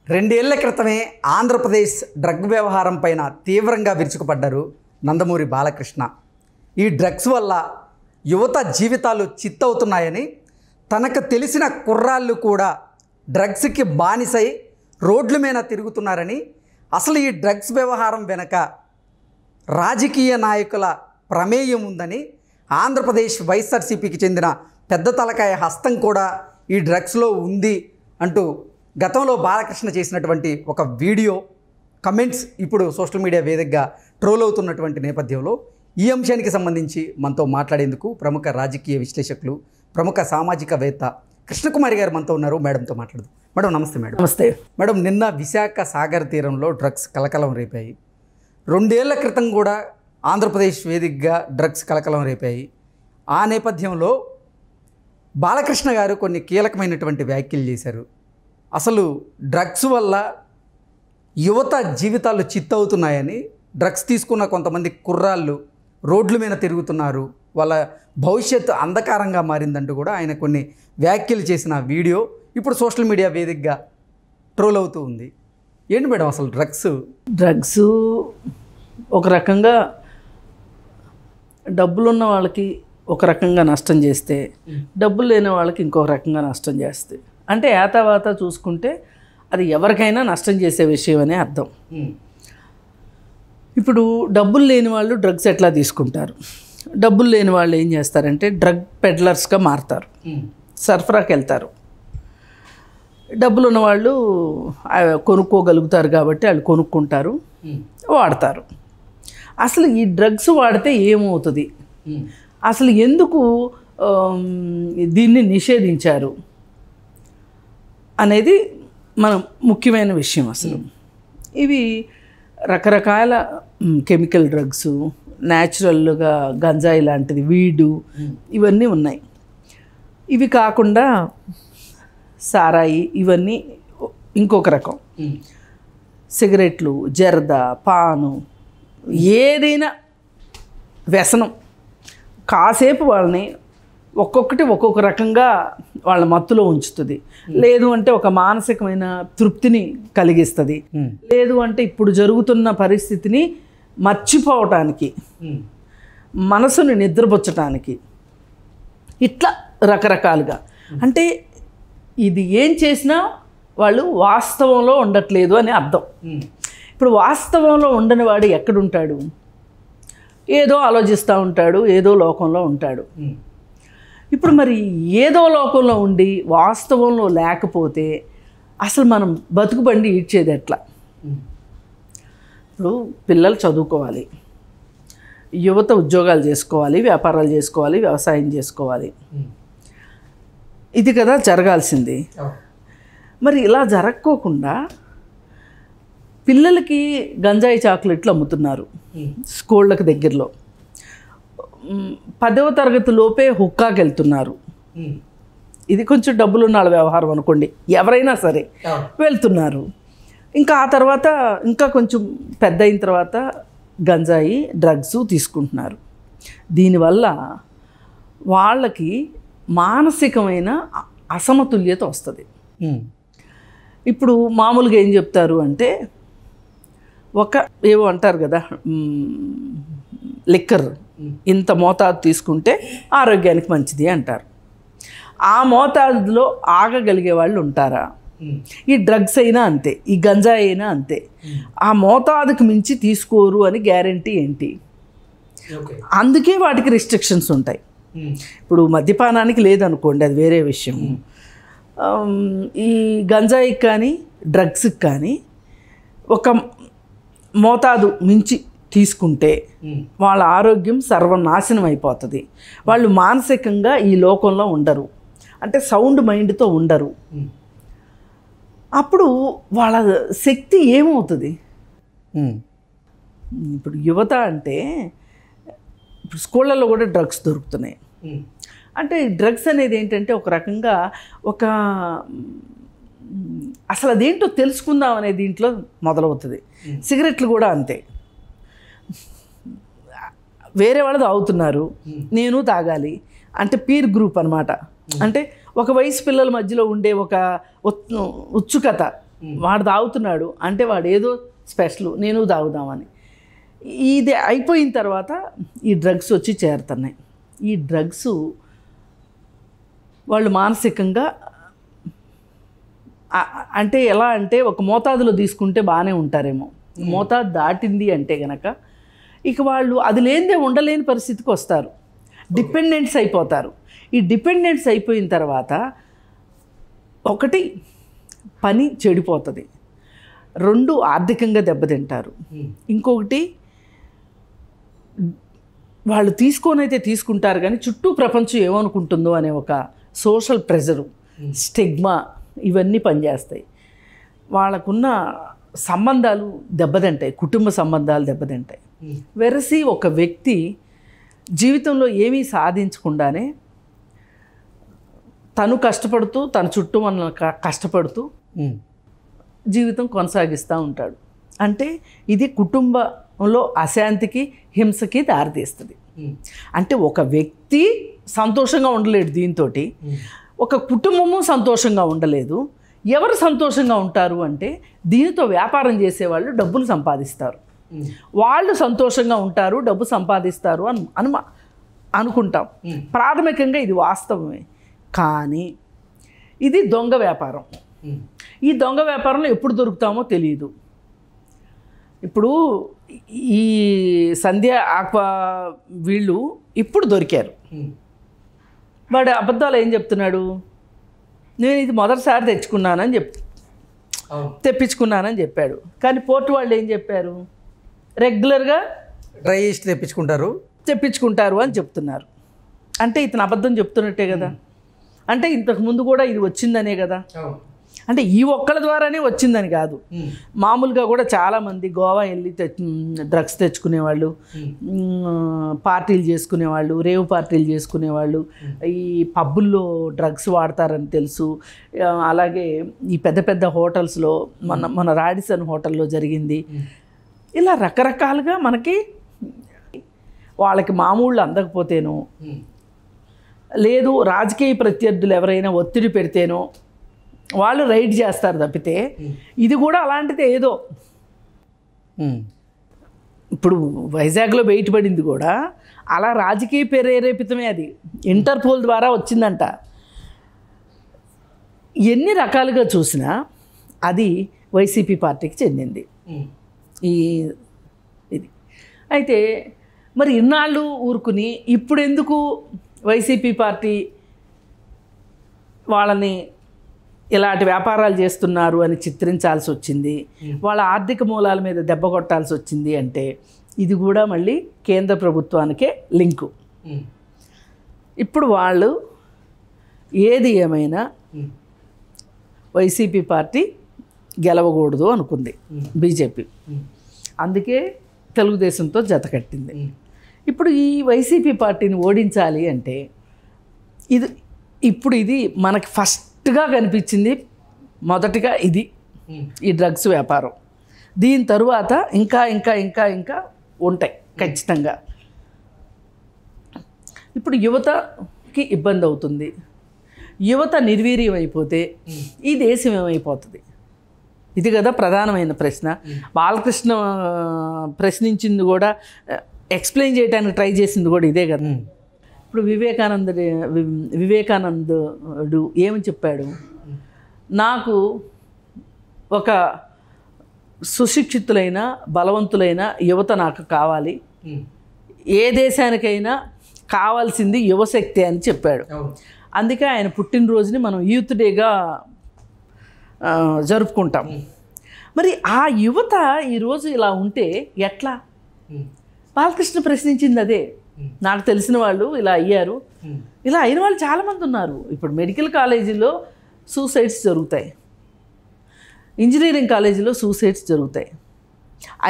2 ఏళ్ల క్రితమే ఆంధ్రప్రదేశ్ డ్రగ్ వ్యవహారం పైన తీవ్రంగా విరుచుకుపడ్డారు నందమూరి బాలకృష్ణ. ఈ డ్రగ్స్ వల్ల యువత జీవితాలు చిత్తవుతున్నాయని, తనకు తెలిసిన కుర్రాళ్ళు కూడా డ్రగ్స్కి బానిసై రోడ్ల మీద తిరుగుతున్నారని, అసలు ఈ డ్రగ్స్ వ్యవహారం వెనక రాజకీయ నాయకుల ప్రమేయం ఉందని, ఆంధ్రప్రదేశ్ వైఎస్ఆర్సీపీకి చెందిన పెద్ద తలకాయ హస్తం కూడా ఈ డ్రగ్స్లో ఉంది అంటూ గతంలో బాలకృష్ణ చేసినటువంటి ఒక వీడియో కమెంట్స్ ఇప్పుడు సోషల్ మీడియా వేదికగా ట్రోల్ అవుతున్నటువంటి నేపథ్యంలో ఈ అంశానికి సంబంధించి మనతో మాట్లాడేందుకు ప్రముఖ రాజకీయ విశ్లేషకులు, ప్రముఖ సామాజికవేత్త కృష్ణకుమారి గారు మనతో ఉన్నారు. మేడంతో మాట్లాడదు. మేడం నమస్తే. మేడం నమస్తే. మేడం, నిన్న విశాఖ సాగర్ తీరంలో డ్రగ్స్ కలకలం రేపాయి. 2 ఏళ్ల క్రితం కూడా ఆంధ్రప్రదేశ్ వేదికగా డ్రగ్స్ కలకలం రేపాయి. ఆ నేపథ్యంలో బాలకృష్ణ గారు కొన్ని కీలకమైనటువంటి వ్యాఖ్యలు చేశారు. అసలు డ్రగ్స్ వల్ల యువత జీవితాలు చిత్తవుతున్నాయని, డ్రగ్స్ తీసుకున్న కొంతమంది కుర్రాళ్ళు రోడ్ల మీద తిరుగుతున్నారు, వాళ్ళ భవిష్యత్తు అంధకారంగా మారిందంటూ కూడా ఆయన కొన్ని వ్యాఖ్యలు చేసిన వీడియో ఇప్పుడు సోషల్ మీడియా వేదికగా ట్రోల్ అవుతూ ఉంది. ఏంటి మేడం అసలు డ్రగ్స్ ఒక రకంగా డబ్బులున్న వాళ్ళకి ఒక రకంగా నష్టం చేస్తే, డబ్బులు లేని వాళ్ళకి ఇంకొక రకంగా నష్టం చేస్తే, అంటే ఏతావాత చూసుకుంటే అది ఎవరికైనా నష్టం చేసే విషయం అనే అర్థం. ఇప్పుడు డబ్బులు లేని వాళ్ళు డ్రగ్స్ ఎట్లా తీసుకుంటారు? డబ్బులు లేని వాళ్ళు ఏం చేస్తారంటే డ్రగ్ పెడ్లర్స్గా మారుతారు, సరఫరాకి వెళ్తారు. డబ్బులు ఉన్నవాళ్ళు కొనుక్కోగలుగుతారు కాబట్టి వాళ్ళు కొనుక్కుంటారు, వాడతారు. అసలు ఈ డ్రగ్స్ వాడితే ఏమవుతుంది, అసలు ఎందుకు దీన్ని నిషేధించారు అనేది మనం ముఖ్యమైన విషయం. అసలు ఇవి రకరకాల కెమికల్ డ్రగ్స్, న్యాచురల్గా గంజాయి లాంటిది, వీడు, ఇవన్నీ ఉన్నాయి. ఇవి కాకుండా సారాయి, ఇవన్నీ ఇంకొక రకం. సిగరెట్లు, జర్దా, పాను, ఏదైనా వ్యసనం కాసేపు వాళ్ళని ఒక్కొక్కటి ఒక్కొక్క రకంగా వాళ్ళ మత్తులో ఉంచుతుంది. లేదు అంటే ఒక మానసికమైన తృప్తిని కలిగిస్తుంది, లేదు అంటే ఇప్పుడు జరుగుతున్న పరిస్థితిని మర్చిపోవటానికి, మనసుని నిద్రపుచ్చటానికి, ఇట్లా రకరకాలుగా. అంటే ఇది ఏం చేసినా వాళ్ళు వాస్తవంలో ఉండట్లేదు అని అర్థం. ఇప్పుడు వాస్తవంలో ఉండని వాడు ఎక్కడుంటాడు? ఏదో ఆలోచిస్తూ ఉంటాడు, ఏదో లోకంలో ఉంటాడు. ఇప్పుడు మరి ఏదో లోకంలో ఉండి వాస్తవంలో లేకపోతే అసలు మనం బతుకుబండి ఈడ్చేది ఎట్లా? ఇప్పుడు పిల్లలు చదువుకోవాలి, యువత ఉద్యోగాలు చేసుకోవాలి, వ్యాపారాలు చేసుకోవాలి, వ్యవసాయం చేసుకోవాలి. ఇది కదా జరగాల్సింది. మరి ఇలా జరగకోకుండా పిల్లలకి గంజాయి చాక్లెట్లు అమ్ముతున్నారు స్కూళ్ళకి దగ్గరలో. 10వ తరగతి లోపే హుక్కాకి వెళ్తున్నారు. ఇది కొంచెం డబ్బులు ఉన్న వ్యవహారం అనుకోండి, ఎవరైనా సరే వెళ్తున్నారు. ఇంకా ఆ తర్వాత ఇంకా కొంచెం పెద్ద అయిన తర్వాత గంజాయి, డ్రగ్స్ తీసుకుంటున్నారు. దీనివల్ల వాళ్ళకి మానసికమైన అసమతుల్యత వస్తుంది. ఇప్పుడు మామూలుగా ఏం చెప్తారు అంటే, ఏవో అంటారు కదా, లిక్కర్ ఇంత మోతాదు తీసుకుంటే ఆరోగ్యానికి మంచిది అంటారు. ఆ మోతాదులో ఆగగలిగే వాళ్ళు ఉంటారా? ఈ డ్రగ్స్ అయినా అంతే, ఈ గంజాయి అయినా అంతే. ఆ మోతాదుకు మించి తీసుకోరు అని గ్యారంటీ ఏంటి? అందుకే వాటికి రిస్ట్రిక్షన్స్ ఉంటాయి. ఇప్పుడు మద్యపానానికి లేదనుకోండి, అది వేరే విషయం. ఈ గంజాయికి కానీ డ్రగ్స్కి కానీ ఒక మోతాదు మించి తీసుకుంటే వాళ్ళ ఆరోగ్యం సర్వనాశనం అయిపోతుంది. వాళ్ళు మానసికంగా ఈ లోకంలో ఉండరు, అంటే సౌండ్ మైండ్తో ఉండరు. అప్పుడు వాళ్ళ శక్తి ఏమవుతుంది? ఇప్పుడు యువత అంటే ఇప్పుడు స్కూళ్ళల్లో కూడా డ్రగ్స్ దొరుకుతున్నాయి. అంటే డ్రగ్స్ అనేది ఏంటంటే ఒక రకంగా అసలు అదేంటో తెలుసుకుందాం అనే దీంట్లో మొదలవుతుంది. సిగరెట్లు కూడా అంతే. వేరే వాళ్ళు తాగుతున్నారు, నేను తాగాలి అంటే పీర్ గ్రూప్ అనమాట. అంటే ఒక వయసు పిల్లల మధ్యలో ఉండే ఒక ఉత్సుకత, వాడు తాగుతున్నాడు అంటే వాడు ఏదో స్పెషల్, నేను తాగుదామని. ఇది అయిపోయిన తర్వాత ఈ డ్రగ్స్ వచ్చి చేరుతున్నాయి. ఈ డ్రగ్స్ వాళ్ళు మానసికంగా అంటే ఎలా అంటే ఒక మోతాదులో తీసుకుంటే బాగానే ఉంటారేమో, మోతాదు దాటింది అంటే గనక ఇక వాళ్ళు అది లేనిదే ఉండలేని పరిస్థితికి వస్తారు, డిపెండెంట్స్ అయిపోతారు. ఈ డిపెండెంట్స్ అయిపోయిన తర్వాత ఒకటి పని చెడిపోతుంది, 2 ఆర్థికంగా దెబ్బతింటారు, ఇంకొకటి వాళ్ళు తీసుకొనైతే తీసుకుంటారు కానీ చుట్టూ ప్రపంచం ఏమనుకుంటుందో అనే ఒక సోషల్ ప్రెజరు, స్టిగ్మా ఇవన్నీ పనిచేస్తాయి. వాళ్ళకున్న సంబంధాలు దెబ్బతింటాయి, కుటుంబ సంబంధాలు దెబ్బతింటాయి. వెరసి ఒక వ్యక్తి జీవితంలో ఏమీ సాధించకుండానే తను కష్టపడుతూ తన చుట్టూ మన కష్టపడుతూ జీవితం కొనసాగిస్తూ ఉంటాడు. అంటే ఇది కుటుంబంలో అశాంతికి, హింసకి దారితీస్తుంది. అంటే ఒక వ్యక్తి సంతోషంగా ఉండలేడు, దీంతో ఒక కుటుంబము సంతోషంగా ఉండలేదు. ఎవరు సంతోషంగా ఉంటారు అంటే దీనితో వ్యాపారం చేసేవాళ్ళు డబ్బులు సంపాదిస్తారు, వాళ్ళు సంతోషంగా ఉంటారు, డబ్బు సంపాదిస్తారు అని అనుకుంటాం. ప్రాథమికంగా ఇది వాస్తవమే, కానీ ఇది దొంగ వ్యాపారం. ఈ దొంగ వ్యాపారంలో ఎప్పుడు దొరుకుతామో తెలియదు. ఇప్పుడు ఈ సంధ్య ఆక్వా వీళ్ళు ఇప్పుడు దొరికారు. వాడు అబద్ధాలు ఏం చెప్తున్నాడు, నేను ఇది మొదటిసారి తెప్పించుకున్నానని చెప్పాడు. కానీ పోర్టు వాళ్ళు ఏం చెప్పారు, రెగ్యులర్గా డ్రై ఈస్ట్ తెప్పించుకుంటారు అని చెప్తున్నారు. అంటే ఇతను అబద్ధం చెప్తున్నట్టే కదా. అంటే ఇంతకుముందు కూడా ఇది వచ్చిందనే కదా. అంటే ఈ ఒక్కళ్ళ ద్వారానే వచ్చిందని కాదు, మామూలుగా కూడా చాలామంది గోవా వెళ్ళి డ్రగ్స్ తెచ్చుకునేవాళ్ళు, పార్టీలు చేసుకునేవాళ్ళు, రేవ్ పార్టీలు చేసుకునేవాళ్ళు, ఈ పబ్బుల్లో డ్రగ్స్ వాడతారని తెలుసు. అలాగే ఈ పెద్ద పెద్ద హోటల్స్లో మన రాడిసన్ హోటల్లో జరిగింది. ఇలా రకరకాలుగా మనకి వాళ్ళకి మామూళ్ళు అందకపోతేనో, లేదు రాజకీయ ప్రత్యర్థులు ఎవరైనా ఒత్తిడి పెడితేనో వాళ్ళు రైడ్ చేస్తారు తప్పితే ఇది కూడా అలాంటిది ఏదో. ఇప్పుడు వైజాగ్లో బయటపడింది కూడా అలా రాజకీయ ప్రేరేపితమే, అది ఇంటర్పోల్ ద్వారా వచ్చిందంట. ఎన్ని రకాలుగా చూసినా అది వైసీపీ పార్టీకి చెందింది ఇది. అయితే మరి ఇన్నాళ్ళు ఊరుకుని ఇప్పుడు ఎందుకు వైసీపీ పార్టీ వాళ్ళని ఇలాంటి వ్యాపారాలు చేస్తున్నారు అని చిత్రించాల్సి వచ్చింది, వాళ్ళ ఆర్థిక మూలాల మీద దెబ్బ కొట్టాల్సి వచ్చింది అంటే ఇది కూడా మళ్ళీ కేంద్ర ప్రభుత్వానికే లింకు. ఇప్పుడు వాళ్ళు ఏది ఏమైనా వైసీపీ పార్టీ గెలవకూడదు అనుకుంది బీజేపీ, అందుకే తెలుగుదేశంతో జతకట్టింది. ఇప్పుడు ఈ వైసీపీ పార్టీని ఓడించాలి అంటే ఇది మనకి ఫస్ట్గా కనిపించింది, మొదటిగా ఇది ఈ డ్రగ్స్ వ్యాపారం. దీని తరువాత ఇంకా ఇంకా ఇంకా ఇంకా ఉంటాయి ఖచ్చితంగా. ఇప్పుడు యువతకి ఇబ్బంది అవుతుంది, యువత నిర్వీర్యం అయిపోతే ఈ దేశం ఏమైపోతుంది, ఇది కదా ప్రధానమైన ప్రశ్న. బాలకృష్ణ ప్రశ్నించింది కూడా, ఎక్స్ప్లెయిన్ చేయడానికి ట్రై చేసింది కూడా ఇదే కదా. ఇప్పుడు వివేకానందుడు ఏమని చెప్పాడు, నాకు ఒక సుశిక్షితులైన బలవంతులైన యువత నాకు కావాలి, ఏ దేశానికైనా కావాల్సింది యువశక్తి అని చెప్పాడు. అందుకే ఆయన పుట్టినరోజుని మనం యూత్ డేగా జరుపుకుంటాం. మరి ఆ యువత ఈరోజు ఇలా ఉంటే ఎట్లా? బాలకృష్ణ ప్రశ్నించింది అదే. నాకు తెలిసిన వాళ్ళు ఇలా అయ్యారు, ఇలా అయిన వాళ్ళు చాలామంది ఉన్నారు. ఇప్పుడు మెడికల్ కాలేజీలో సూసైడ్స్ జరుగుతాయి, ఇంజనీరింగ్ కాలేజీలో సూసైడ్స్ జరుగుతాయి,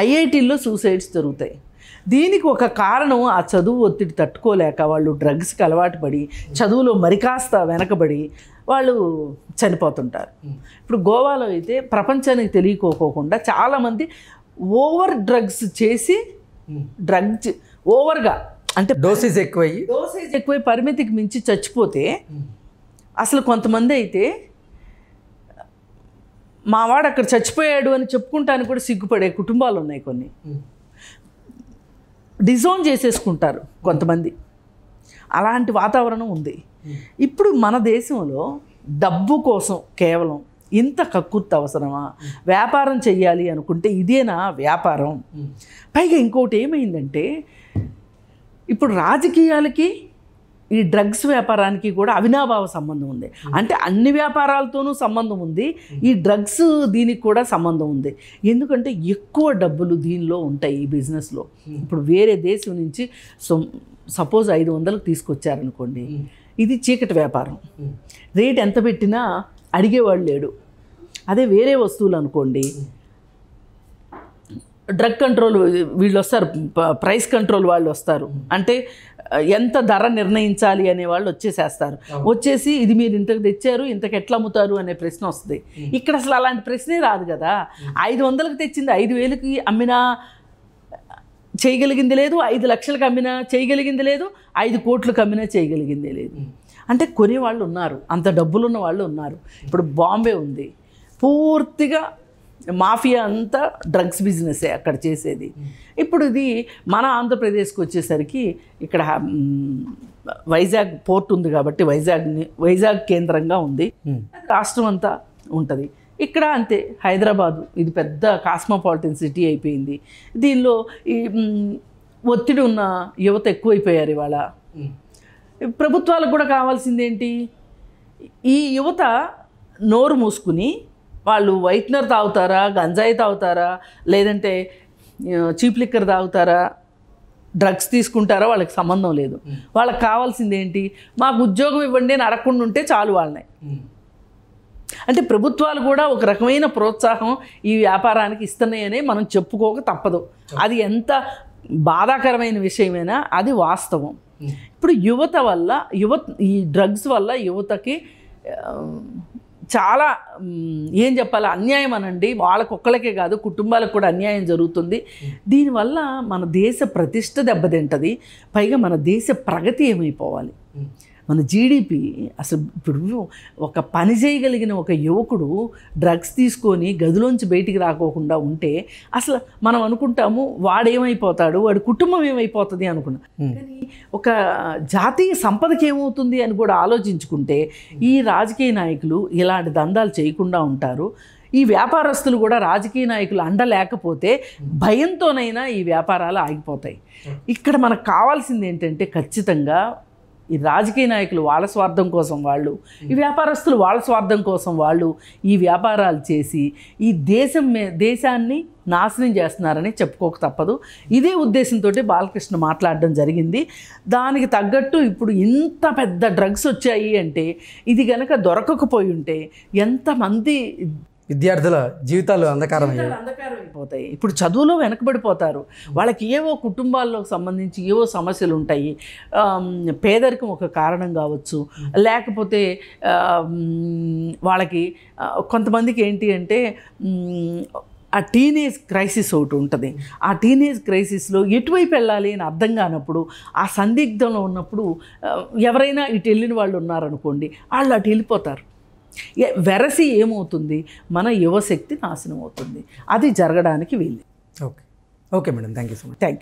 ఐఐటీల్లో సూసైడ్స్ జరుగుతాయి. దీనికి ఒక కారణం ఆ చదువు ఒత్తిడి తట్టుకోలేక వాళ్ళు డ్రగ్స్కి అలవాటు పడి చదువులో మరికాస్త వెనకబడి వాళ్ళు చనిపోతుంటారు. ఇప్పుడు గోవాలో అయితే ప్రపంచానికి తెలియకోకుండా చాలామంది ఓవర్ డ్రగ్స్ చేసి, డ్రగ్స్ ఓవర్గా అంటే డోసేజ్ ఎక్కువై పరిమితికి మించి చచ్చిపోతే, అసలు కొంతమంది అయితే మా వాడు అక్కడ చచ్చిపోయాడు అని చెప్పుకుంటానికి కూడా సిగ్గుపడే కుటుంబాలు ఉన్నాయి కొన్ని. డిజోన్ చేసేసుకుంటారు కొంతమంది. అలాంటి వాతావరణం ఉంది. ఇప్పుడు మన దేశంలో డబ్బు కోసం కేవలం ఇంత కక్కుర్తి అవసరమా? వ్యాపారం చెయ్యాలి అనుకుంటే ఇదేనా వ్యాపారం? పైగా ఇంకోటి ఏమైందంటే ఇప్పుడు రాజకీయాలకి ఈ డ్రగ్స్ వ్యాపారానికి కూడా అవినాభావ సంబంధం ఉంది. అంటే అన్ని వ్యాపారాలతోనూ సంబంధం ఉంది, ఈ డ్రగ్స్ దీనికి కూడా సంబంధం ఉంది. ఎందుకంటే ఎక్కువ డబ్బులు దీనిలో ఉంటాయి ఈ బిజినెస్లో. ఇప్పుడు వేరే దేశం నుంచి సపోజ్ 500కు తీసుకొచ్చారనుకోండి, ఇది చీకటి వ్యాపారం. రేట్ ఎంత పెట్టినా అడిగేవాళ్ళు లేడు. అదే వేరే వస్తువులు అనుకోండి, డ్రగ్ కంట్రోల్ వీళ్ళు వస్తారు, ప్రైస్ కంట్రోల్ వాళ్ళు వస్తారు. అంటే ఎంత ధర నిర్ణయించాలి అనే వాళ్ళు వచ్చేసేస్తారు. వచ్చేసి ఇది మీరు ఇంతకు తెచ్చారు, ఇంతకు ఎట్లా అమ్ముతారు అనే ప్రశ్న వస్తుంది. ఇక్కడ అసలు అలాంటి ప్రశ్నే రాదు కదా. 500కు తెచ్చింది 5,000కి అమ్మినా చేయగలిగింది లేదు, 5 లక్షలకు అమ్మినా చేయగలిగింది లేదు, 5 కోట్లకు అమ్మినా చేయగలిగిందే లేదు. అంటే కొనేవాళ్ళు ఉన్నారు, అంత డబ్బులున్న వాళ్ళు ఉన్నారు. ఇప్పుడు బాంబే ఉంది, పూర్తిగా మాఫియా అంతా డ్రగ్స్ బిజినెసే అక్కడ చేసేది. ఇప్పుడు ఇది మన ఆంధ్రప్రదేశ్కి వచ్చేసరికి ఇక్కడ వైజాగ్ పోర్ట్ ఉంది కాబట్టి వైజాగ్ కేంద్రంగా ఉంది, రాష్ట్రం అంతా ఉంటుంది. ఇక్కడ అంతే, హైదరాబాదు ఇది పెద్ద కాస్మోపాలిటన్ సిటీ అయిపోయింది. దీనిలో ఈ ఒత్తిడి ఉన్న యువత ఎక్కువైపోయారు ఇవాళ. ప్రభుత్వాలకు కూడా కావాల్సిందేంటి? ఈ యువత నోరు మూసుకుని వాళ్ళు వైట్నర్ తాగుతారా, గంజాయి తాగుతారా, లేదంటే చీప్ లిక్కర్ తాగుతారా, డ్రగ్స్ తీసుకుంటారా, వాళ్ళకి సంబంధం లేదు. వాళ్ళకి కావాల్సింది ఏంటి? మాకు ఉద్యోగం ఇవ్వండి అని అడగకుండా ఉంటే చాలు వాళ్ళని. అంటే ప్రభుత్వాలు కూడా ఒక రకమైన ప్రోత్సాహం ఈ వ్యాపారానికి ఇస్తున్నాయనే మనం చెప్పుకోక తప్పదు. అది ఎంత బాధాకరమైన విషయమైనా అది వాస్తవం. ఇప్పుడు ఈ డ్రగ్స్ వల్ల యువతకి చాలా ఏం చెప్పాలి, అన్యాయం అనండి. వాళ్ళకొక్కళ్ళకే కాదు, కుటుంబాలకు కూడా అన్యాయం జరుగుతుంది. దీనివల్ల మన దేశ ప్రతిష్ట దెబ్బతింటది. పైగా మన దేశ ప్రగతి ఏమైపోవాలి? మన జీడిపి అసలు ఇప్పుడు ఒక పని చేయగలిగిన ఒక యువకుడు డ్రగ్స్ తీసుకొని గదిలోంచి బయటికి రాకోకుండా ఉంటే అసలు మనం అనుకుంటాము వాడేమైపోతాడు, వాడి కుటుంబం ఏమైపోతుంది అనుకున్నాం. కానీ ఒక జాతీయ సంపదకి ఏమవుతుంది అని కూడా ఆలోచించుకుంటే ఈ రాజకీయ నాయకులు ఇలాంటి దందాలు చేయకుండా ఉంటారు. ఈ వ్యాపారస్తులు కూడా రాజకీయ నాయకులు అండ లేకపోతే భయంతోనైనా ఈ వ్యాపారాలు ఆగిపోతాయి. ఇక్కడ మనకు కావాల్సింది ఏంటంటే ఖచ్చితంగా ఈ రాజకీయ నాయకులు వాళ్ళ స్వార్థం కోసం వాళ్ళు, ఈ వ్యాపారస్తులు వాళ్ళ స్వార్థం కోసం వాళ్ళు ఈ వ్యాపారాలు చేసి ఈ దేశాన్ని నాశనం చేస్తున్నారని చెప్పుకోక తప్పదు. ఇదే ఉద్దేశంతో బాలకృష్ణ మాట్లాడడం జరిగింది. దానికి తగ్గట్టు ఇప్పుడు ఇంత పెద్ద డ్రగ్స్ వచ్చాయి అంటే ఇది కనుక దొరకకపోయి ఉంటే ఎంతమంది విద్యార్థుల జీవితాలు అంధకారం అయిపోతాయి. ఇప్పుడు చదువులో వెనకబడిపోతారు. వాళ్ళకి ఏవో కుటుంబాల్లోకి సంబంధించి ఏవో సమస్యలు ఉంటాయి. పేదరికం ఒక కారణం కావచ్చు, లేకపోతే వాళ్ళకి కొంతమందికి ఏంటి అంటే ఆ టీనేజ్ క్రైసిస్ ఒకటి ఉంటుంది. ఆ టీనేజ్ క్రైసిస్లో ఎటువైపు వెళ్ళాలి అని అర్థం కానప్పుడు, ఆ సందిగ్ధంలో ఉన్నప్పుడు ఎవరైనా ఇటు వెళ్ళిన వాళ్ళు ఉన్నారనుకోండి, వాళ్ళు అటు వెళ్ళిపోతారు. వెరసి ఏమవుతుంది? మన యువశక్తి నాశనం అవుతుంది. అది జరగడానికి వీలు. Okay madam, thank you so much. Thank you.